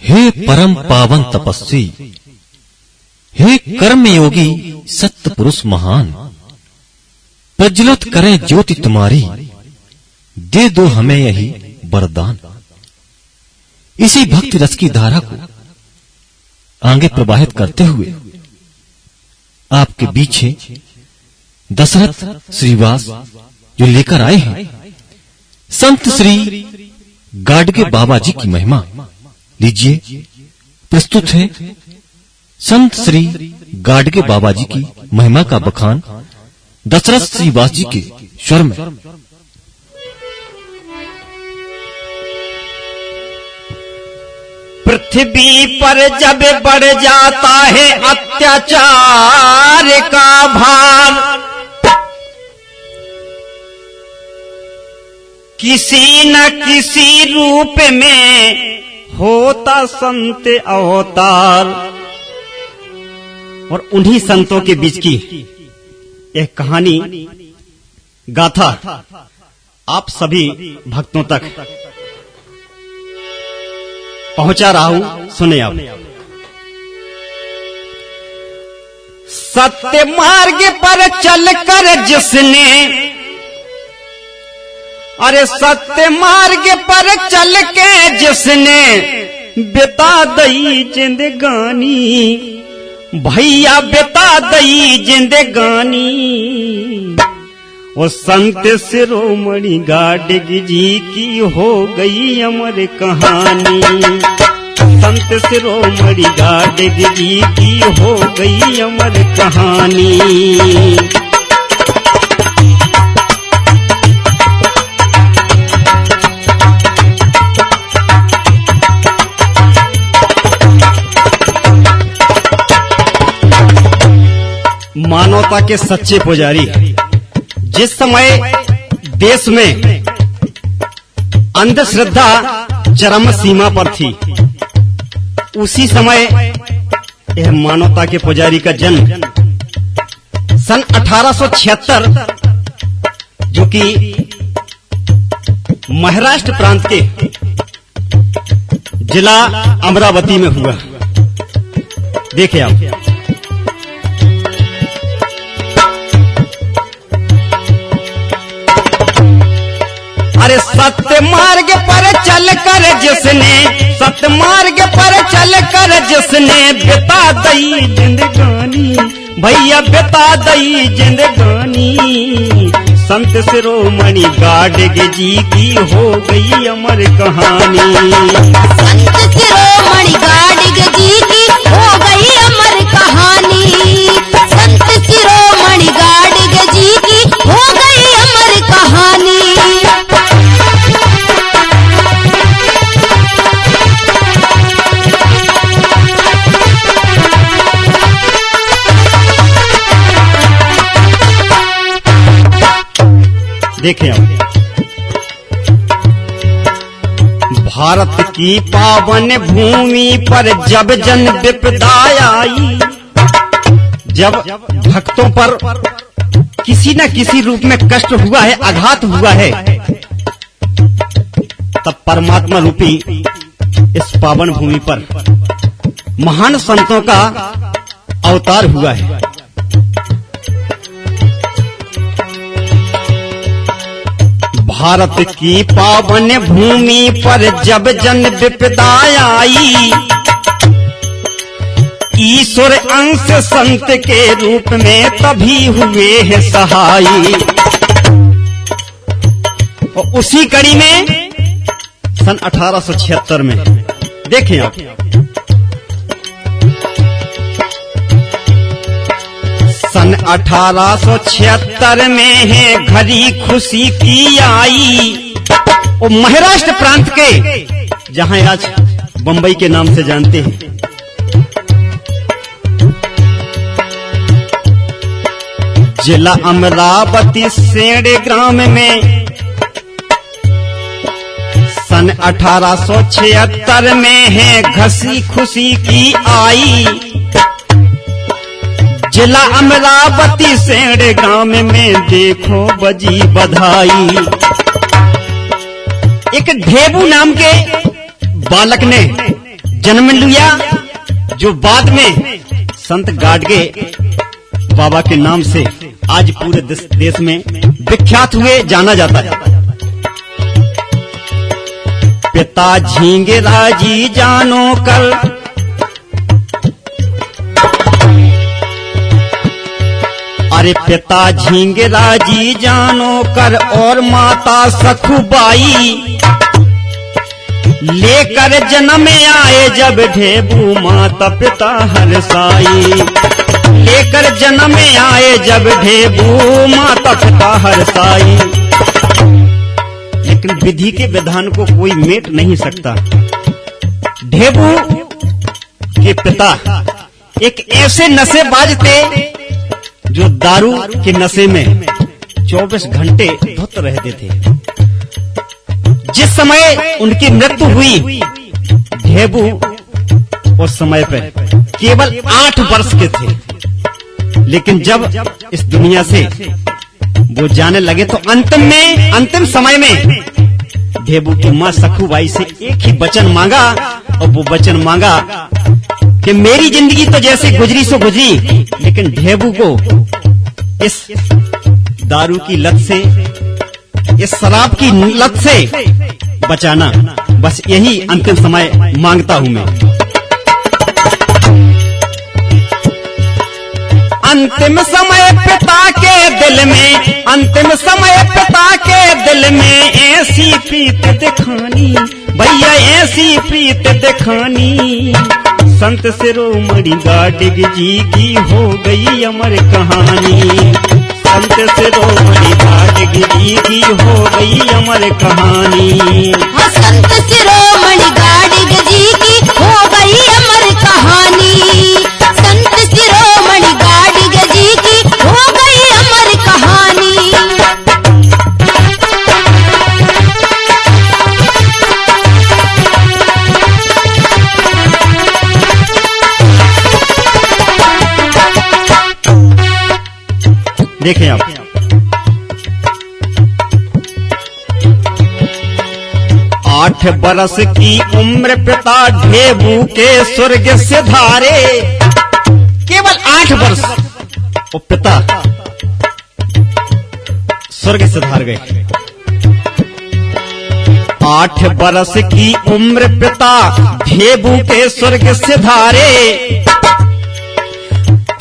हे परम पावन तपस्वी, हे कर्म योगी सत्य पुरुष महान, प्रज्वलित करे ज्योति तुम्हारी, दे दो हमें यही वरदान। इसी भक्ति रस की धारा को आगे प्रवाहित करते हुए आपके बीच दशरथ श्रीवास जो लेकर आए हैं संत श्री गाडगे बाबा जी की महिमा। लीजिए, प्रस्तुत है संत श्री गाडगे बाबा जी की महिमा का बखान दशरथ श्रीवास जी के स्वर में। पृथ्वी पर जब बढ़ जाता है अत्याचार का भार, किसी न किसी रूप में होता संत अवतार। और उन्हीं संतों के बीच की एक कहानी गाथा आप सभी भक्तों तक पहुंचा रहा हूं, सुने आप। सत्य मार्ग पर चलकर जिसने, अरे सत्य मार्ग पर चल के जिसने बिता दई जिंदगानी, भैया बिता दई जिंदगानी। वो संत शिरोमणि गाडगे जी की हो गई अमर कहानी, संत शिरोमणि गाडगे जी की हो गई अमर कहानी। मानवता के सच्चे पुजारी जिस समय देश में अंधश्रद्धा चरम सीमा पर थी, उसी समय यह मानवता के पुजारी का जन्म सन 1876 जो कि महाराष्ट्र प्रांत के जिला अमरावती में हुआ। देखिए आप, अरे सत्य मार्ग पर चलकर जिसने, सत्य मार्ग पर चलकर जिसने बिता दई जिंदगानी, भैया बिता दई जिंदगानी। संत शिरोमणि गाडगे जी की हो गई अमर कहानी, संत शिरोमणि गाडगे जी की हो गई अमर कहानी, संत शिरोमणि गाडगे जी की हो गई अमर कहानी। देखें आप, भारत की पावन भूमि पर जब जन विपदा आई, जब भक्तों पर किसी न किसी रूप में कष्ट हुआ है, आघात हुआ है, तब परमात्मा रूपी इस पावन भूमि पर महान संतों का अवतार हुआ है। भारत की पावन भूमि पर जब जन विपदा आई, ईश्वर अंश संत के रूप में तभी हुए हैं सहाई। और उसी कड़ी में सन 1876 में देखें आप, सन 1876 में है घड़ी खुशी की आई। और महाराष्ट्र प्रांत के, जहां आज बंबई के नाम से जानते हैं, जिला अमरावती सेड़ ग्राम में सन 1876 में है घसी खुशी की आई। जिला अमरावती सेड़ गांव में देखो बजी बधाई। एक ढेबू नाम के बालक ने जन्म लिया, जो बाद में संत गाडगे बाबा के नाम से आज पूरे देश में विख्यात हुए, जाना जाता है। पिता झींगे राजी जानो कर, अरे पिता झींगे राजी जानो कर, और माता सखुबाई लेकर जन्म आए जब ढेबू माता पिता हरसाई, लेकर जन्म आए जब ढेबू माता पिता हरसाई। लेकिन विधि के विधान को कोई मेट नहीं सकता। ढेबू के पिता एक ऐसे नशेबाज थे जो दारू के नशे में 24 घंटे धुत रहते थे। जिस समय उनकी मृत्यु हुई, ढेबू उस समय पर केवल 8 वर्ष के थे। लेकिन जब इस दुनिया से वो जाने लगे तो अंतिम समय में ढेबू की मां सखुबाई से एक ही वचन मांगा, और वो वचन मांगा कि मेरी जिंदगी तो जैसे गुजरी सो गुजरी, लेकिन ढेबू को इस दारू की लत से, इस शराब की लत से बचाना, बस यही अंतिम समय मांगता हूं मैं। अंतिम समय पिता के दिल में, अंतिम समय पिता के दिल में ऐसी प्रीत दिखानी, भैया ऐसी प्रीत दिखानी। संत शिरोमणि गाडगे जी की हो गई अमर कहानी, संत शिरोमणि गाडगे जी की हो गई अमर कहानी। संत शिरोमणि गाडगे जी की हो गई अमर कहानी, संत शिरोमणि गाडगे जी की हो गई अमर कहानी। देखें आप, आठ बरस की उम्र पिता ढेबू के स्वर्ग से धारे, केवल 8 वर्ष वो पिता स्वर्ग से धार गए। 8 बरस की उम्र पिता ढेबू के स्वर्ग से धारे,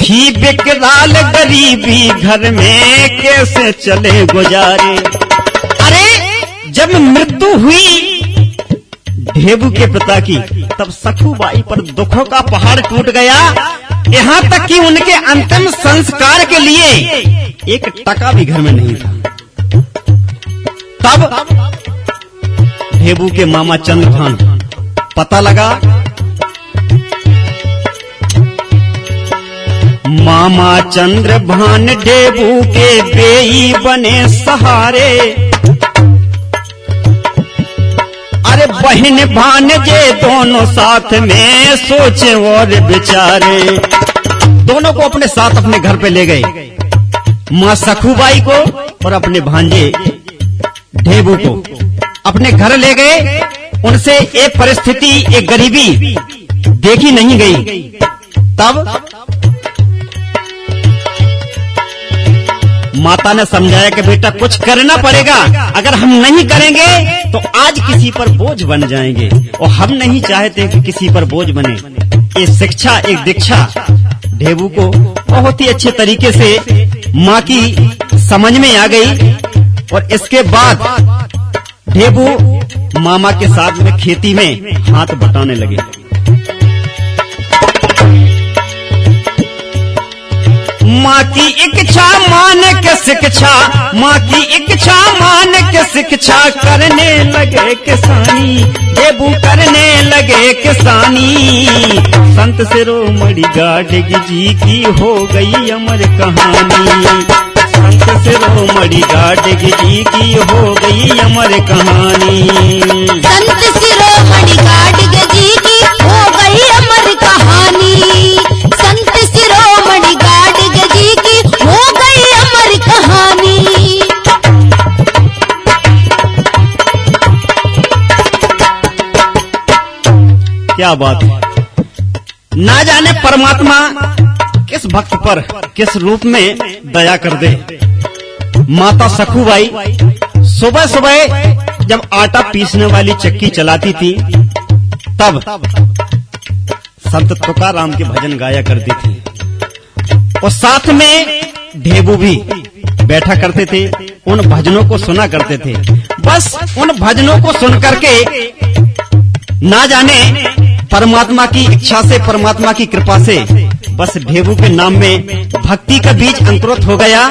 थी बिकराल गरीबी घर में कैसे चले गुजारे। अरे जब मृत्यु हुई ढेबू के पिता की, तब सखुबाई पर दुखों का पहाड़ टूट गया। यहाँ तक कि उनके अंतिम संस्कार के लिए 1 टका भी घर में नहीं था। तब ढेबू के मामा चंद्र भान पता लगा, मामा चंद्र भान ढेबू के बेई बने सहारे। अरे बहन भानजे दोनों साथ में सोचे और विचारे, दोनों को अपने साथ अपने घर पे ले गए, मां सखुबाई को और अपने भांजे ढेबू को अपने घर ले गए। उनसे एक परिस्थिति, एक गरीबी देखी नहीं गई। तब माता ने समझाया कि बेटा कुछ करना पड़ेगा, अगर हम नहीं करेंगे तो आज किसी पर बोझ बन जाएंगे, और हम नहीं चाहते कि किसी पर बोझ बने। ये शिक्षा, एक दीक्षा ढेबू को बहुत ही अच्छे तरीके से माँ की समझ में आ गई। और इसके बाद ढेबू मामा के साथ में खेती में हाथ बटाने लगे। माँ की इच्छा मान के शिक्षा, माँ की इच्छा मान के शिक्षा करने लगे किसानी, ढेबू करने लगे किसानी। संत शिरोमणि गाडगे जी की हो गई अमर कहानी, संत शिरोमणि गाडगे जी की हो गई अमर कहानी। संत शिरोमणि गाडगे जी की हो गई अमर कहानी, संत शिरोमणि गाडगे जी की हो गई अमर कहानी। क्या बात है। ना जाने परमात्मा किस भक्त पर किस रूप में दया कर दे। माता सखूबाई सुबह सुबह जब आटा पीसने वाली चक्की चलाती थी, तब संत तुकाराम के भजन गाया करती थी और साथ में ढेबू भी बैठा करते थे, उन भजनों को सुना करते थे। बस उन भजनों को सुन करके ना जाने परमात्मा की इच्छा से, परमात्मा की कृपा से बस ढेबू के नाम में भक्ति का बीज अंकुरित हो गया।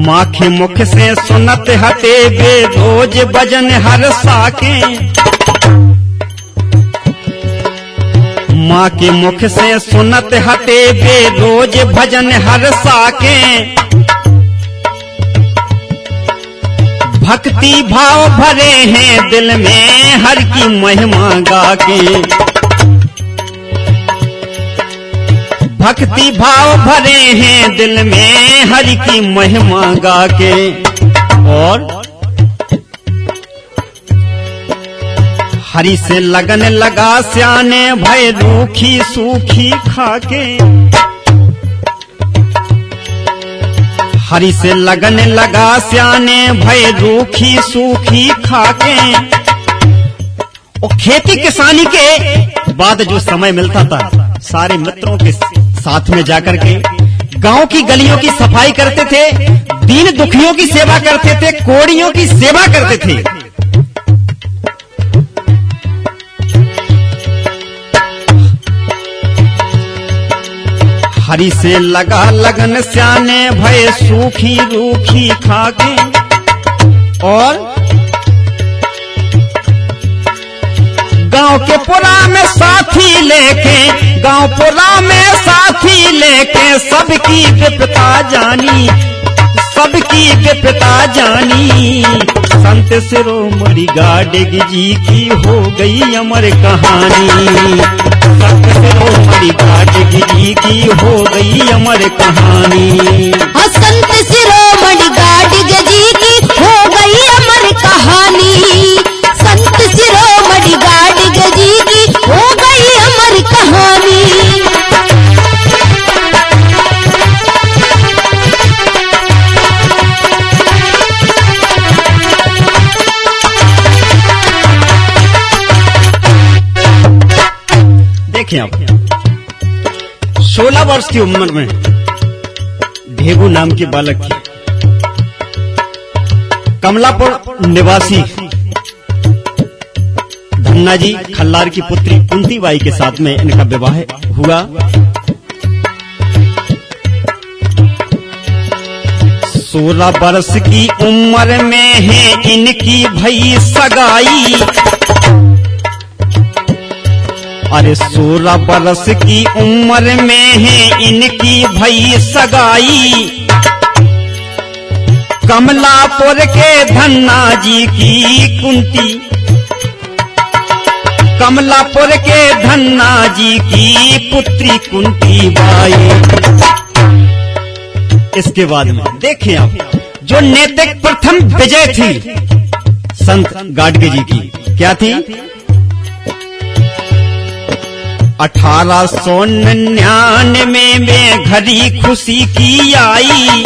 माँ के मुख से सुनत हटे वे रोज भजन हर साके। माँ के मुख से सुनत हटे वे रोज भजन हर साके। भक्ति भाव भरे हैं दिल में हर की महिमा गा के। भक्ति भाव भरे हैं दिल में हरि की महिमा गा के। और हरि से लगन लगा स्याने भय रूखी सूखी खाके। हरि से लगन लगा स्याने भय रूखी सूखी खाके। और खेती किसानी के बाद जो समय मिलता था, सारे मित्रों के साथ में जाकर के गांव की गलियों की सफाई करते थे, दीन दुखियों की सेवा करते थे, कोड़ियों की सेवा करते थे। हरि से लगा लगन स्याने भय सूखी रूखी खाके। और गांव के पुरा में साथी लेके, गांव पुरा में साथी लेके सबकी विपता जानी, सबकी विपता जानी। संत शिरोमणि गाडगे जी की हो गई अमर कहानी। संत शिरोमणि गाडगे जी की हो गई अमर कहानी। संत शिरोमणि गाडगे जी की हो गई अमर कहानी। संत शिरोमणि गाडगे जी की हो गई अमर कहानी। देखिए आप, 16 वर्ष की उम्र में ढेबू नाम के बालक की कमलापुर निवासी धन्ना जी खल्लार की पुत्री कुंती बाई के साथ में इनका विवाह हुआ। 16 वर्ष की उम्र में है इनकी भई सगाई। अरे 16 वर्ष की उम्र में है इनकी भई सगाई। कमलापुर के धन्ना जी की कुंती, कमलापुर के धन्ना जी की पुत्री कुंती बाई। इसके बाद में देखिए आप, जो नैतिक प्रथम विजय थी संत गाडगे जी की, क्या थी? 1899 में घड़ी खुशी की आई।